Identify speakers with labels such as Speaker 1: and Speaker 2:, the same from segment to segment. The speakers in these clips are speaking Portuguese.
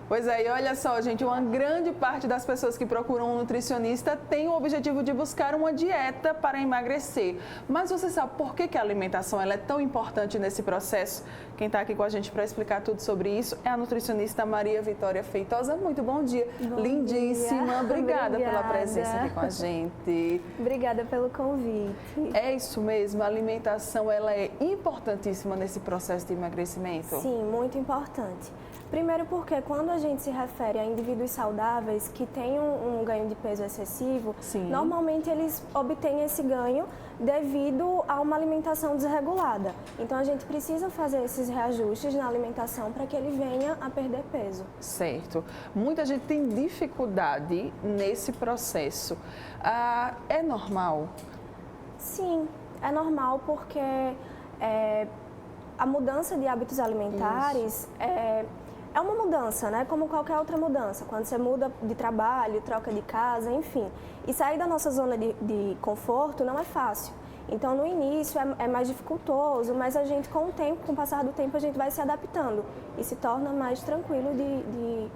Speaker 1: Pois é, e olha só, gente, uma grande parte das pessoas que procuram um nutricionista tem o objetivo de buscar uma dieta para emagrecer. Mas você sabe por que a alimentação ela é tão importante nesse processo? Quem está aqui com a gente para explicar tudo sobre isso é a nutricionista Maria Vitória Feitosa. Muito bom dia.
Speaker 2: Bom
Speaker 1: Lindíssima.
Speaker 2: dia.
Speaker 1: Obrigada pela presença aqui com a gente.
Speaker 2: Obrigada pelo convite.
Speaker 1: É isso mesmo, a alimentação ela é importantíssima nesse processo de emagrecimento?
Speaker 2: Sim, muito importante. Primeiro porque quando a gente se refere a indivíduos saudáveis que têm um ganho de peso excessivo,
Speaker 1: Sim.
Speaker 2: Normalmente eles obtêm esse ganho devido a uma alimentação desregulada. Então a gente precisa fazer esses reajustes na alimentação para que ele venha a perder peso.
Speaker 1: Certo. Muita gente tem dificuldade nesse processo. É normal?
Speaker 2: Sim, é normal porque a mudança de hábitos alimentares é uma mudança, né? Como qualquer outra mudança. Quando você muda de trabalho, troca de casa, enfim. E sair da nossa zona de conforto não é fácil. Então, no início é mais dificultoso, mas a gente, com o tempo, com o passar do tempo, a gente vai se adaptando e se torna mais tranquilo de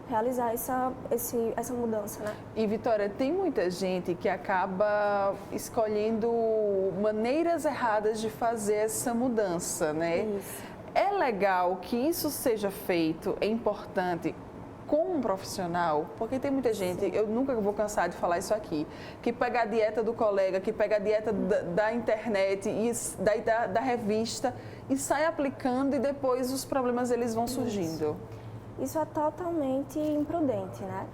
Speaker 2: realizar essa mudança, né?
Speaker 1: E, Vitória, tem muita gente que acaba escolhendo maneiras erradas de fazer essa mudança, né?
Speaker 2: Isso.
Speaker 1: É legal que isso seja feito, é importante com um profissional, porque tem muita gente,
Speaker 2: Sim.
Speaker 1: eu nunca vou cansar de falar isso aqui, que pega a dieta do colega, que pega a dieta da internet e da revista e sai aplicando e depois os problemas eles vão surgindo.
Speaker 2: Isso é totalmente imprudente, né?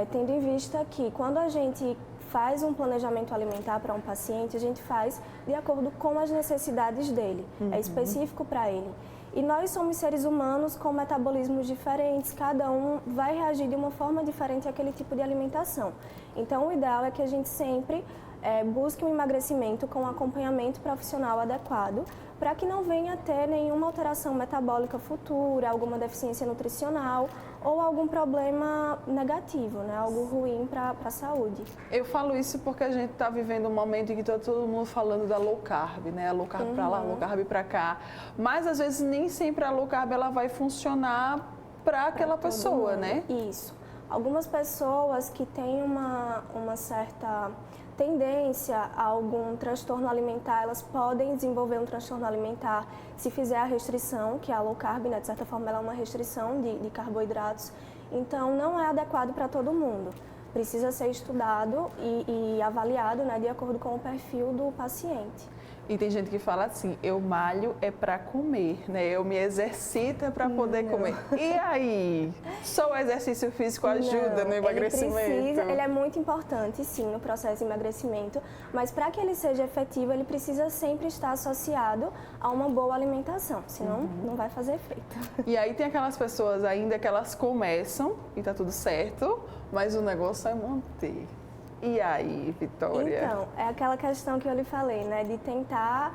Speaker 2: Tendo em vista que quando a gente faz um planejamento alimentar para um paciente, a gente faz de acordo com as necessidades dele, é específico para ele. E nós somos seres humanos com metabolismos diferentes, cada um vai reagir de uma forma diferente àquele tipo de alimentação. Então, o ideal é que a gente sempre busque um emagrecimento com um acompanhamento profissional adequado, para que não venha a ter nenhuma alteração metabólica futura, alguma deficiência nutricional ou algum problema negativo, né? Algo ruim para a saúde.
Speaker 1: Eu falo isso porque a gente está vivendo um momento em que está todo mundo falando da low carb, né? A low carb para lá, low carb para cá. Mas às vezes nem sempre a low carb ela vai funcionar para aquela pessoa, né?
Speaker 2: Isso. Algumas pessoas que têm uma certa tendência a algum transtorno alimentar, elas podem desenvolver um transtorno alimentar se fizer a restrição, que é a low carb, né? De certa forma ela é uma restrição de carboidratos, então não é adequado para todo mundo. Precisa ser estudado e avaliado, né, de acordo com o perfil do paciente.
Speaker 1: E tem gente que fala assim, eu malho é para comer, né? Eu me exercito é para poder comer. E aí? Só o exercício físico ajuda no emagrecimento?
Speaker 2: Ele é muito importante, sim, no processo de emagrecimento, mas para que ele seja efetivo, ele precisa sempre estar associado a uma boa alimentação, senão não vai fazer efeito.
Speaker 1: E aí tem aquelas pessoas ainda que elas começam e tá tudo certo, mas o negócio é manter. E aí, Vitória?
Speaker 2: Então, é aquela questão que eu lhe falei, né? De tentar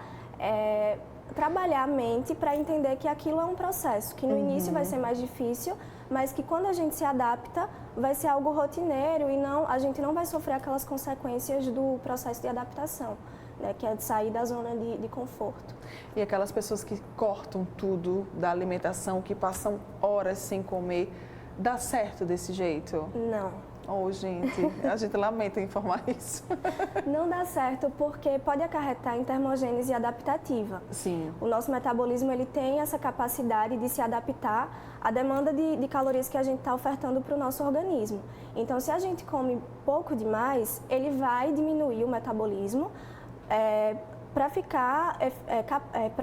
Speaker 2: trabalhar a mente para entender que aquilo é um processo, que no início vai ser mais difícil, mas que quando a gente se adapta, vai ser algo rotineiro e a gente não vai sofrer aquelas consequências do processo de adaptação, né? Que é de sair da zona de conforto.
Speaker 1: E aquelas pessoas que cortam tudo da alimentação, que passam horas sem comer, dá certo desse jeito?
Speaker 2: Não.
Speaker 1: Oh, gente, a gente lamenta informar isso.
Speaker 2: Não dá certo porque pode acarretar em termogênese adaptativa.
Speaker 1: Sim.
Speaker 2: O nosso metabolismo ele tem essa capacidade de se adaptar à demanda de calorias que a gente está ofertando para o nosso organismo. Então, se a gente come pouco demais, ele vai diminuir o metabolismo para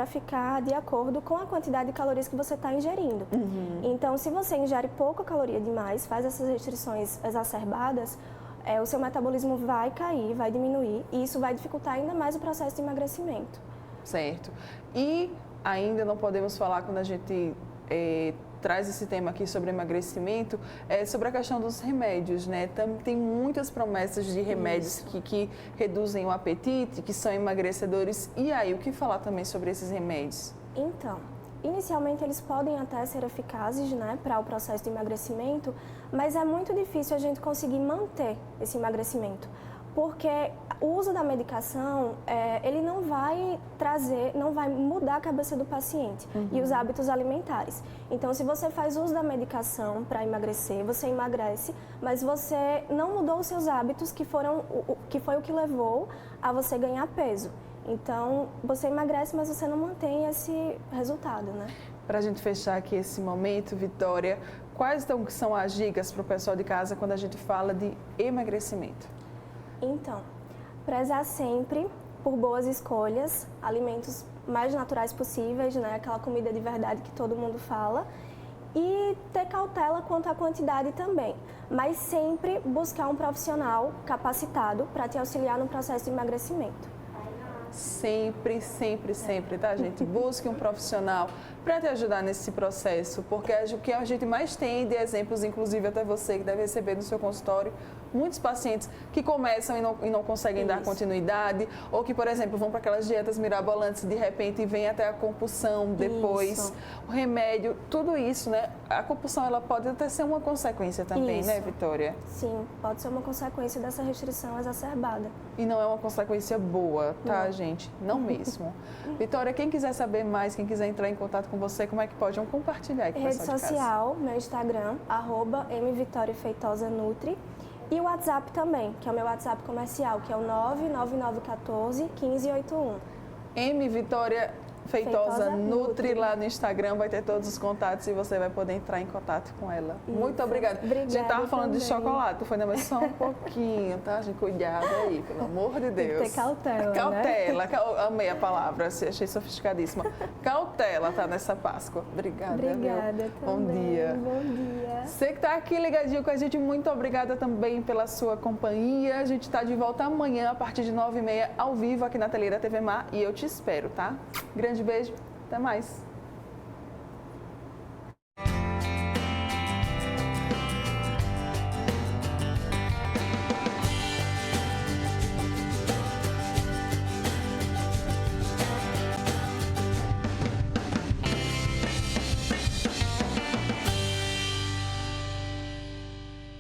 Speaker 2: ficar de acordo com a quantidade de calorias que você está ingerindo. Então, se você ingere pouca caloria demais, faz essas restrições exacerbadas, o seu metabolismo vai cair, vai diminuir e isso vai dificultar ainda mais o processo de emagrecimento.
Speaker 1: Certo. E ainda não podemos falar quando a gente traz esse tema aqui sobre emagrecimento, sobre a questão dos remédios, né? Tem muitas promessas de remédios que reduzem o apetite, que são emagrecedores. E aí, o que falar também sobre esses remédios?
Speaker 2: Então, inicialmente eles podem até ser eficazes, né, para o processo de emagrecimento, mas é muito difícil a gente conseguir manter esse emagrecimento, Porque o uso da medicação, ele não vai mudar a cabeça do paciente e os hábitos alimentares. Então, se você faz uso da medicação para emagrecer, você emagrece, mas você não mudou os seus hábitos, que foi o que levou a você ganhar peso. Então, você emagrece, mas você não mantém esse resultado, né?
Speaker 1: Para a gente fechar aqui esse momento, Vitória, quais então são as dicas para o pessoal de casa quando a gente fala de emagrecimento?
Speaker 2: Então, prezar sempre por boas escolhas, alimentos mais naturais possíveis, né? Aquela comida de verdade que todo mundo fala. E ter cautela quanto à quantidade também. Mas sempre buscar um profissional capacitado para te auxiliar no processo de emagrecimento.
Speaker 1: Sempre, sempre, sempre, tá, gente? Busque um profissional para te ajudar nesse processo, porque o que a gente mais tem de exemplos, inclusive até você que deve receber no seu consultório, muitos pacientes que começam e não conseguem dar continuidade, ou que, por exemplo, vão para aquelas dietas mirabolantes e de repente vem até a compulsão depois, o remédio, tudo isso, né? A compulsão, ela pode até ser uma consequência também, né, Vitória?
Speaker 2: Sim, pode ser uma consequência dessa restrição exacerbada.
Speaker 1: E não é uma consequência boa, tá, gente? Não mesmo. Vitória, quem quiser saber mais, quem quiser entrar em contato com você, como é que pode? Vamos compartilhar aí com o pessoal de casa.
Speaker 2: Rede social, meu Instagram, @mvitoriafeitosanutri. E o WhatsApp também, que é o meu WhatsApp comercial, que é o 99914 1581.
Speaker 1: M Vitória Feitosa Nutri lá no Instagram, vai ter todos os contatos e você vai poder entrar em contato com ela.
Speaker 2: Isso.
Speaker 1: Muito obrigada. A gente tava falando
Speaker 2: também
Speaker 1: de chocolate, foi, né? Mas só um pouquinho, tá, gente? Cuidado aí, pelo amor de Deus.
Speaker 2: Tem que ter cautela,
Speaker 1: Cautela, amei a palavra, achei sofisticadíssima. Cautela, tá, nessa Páscoa. Obrigada,
Speaker 2: Obrigada
Speaker 1: viu?
Speaker 2: também.
Speaker 1: Bom dia.
Speaker 2: Bom dia.
Speaker 1: Você que tá aqui ligadinho com a gente, muito obrigada também pela sua companhia. A gente tá de volta amanhã, a partir de 9h30, ao vivo aqui na tela da TV Mar, e eu te espero, tá? Grande beijo, até mais.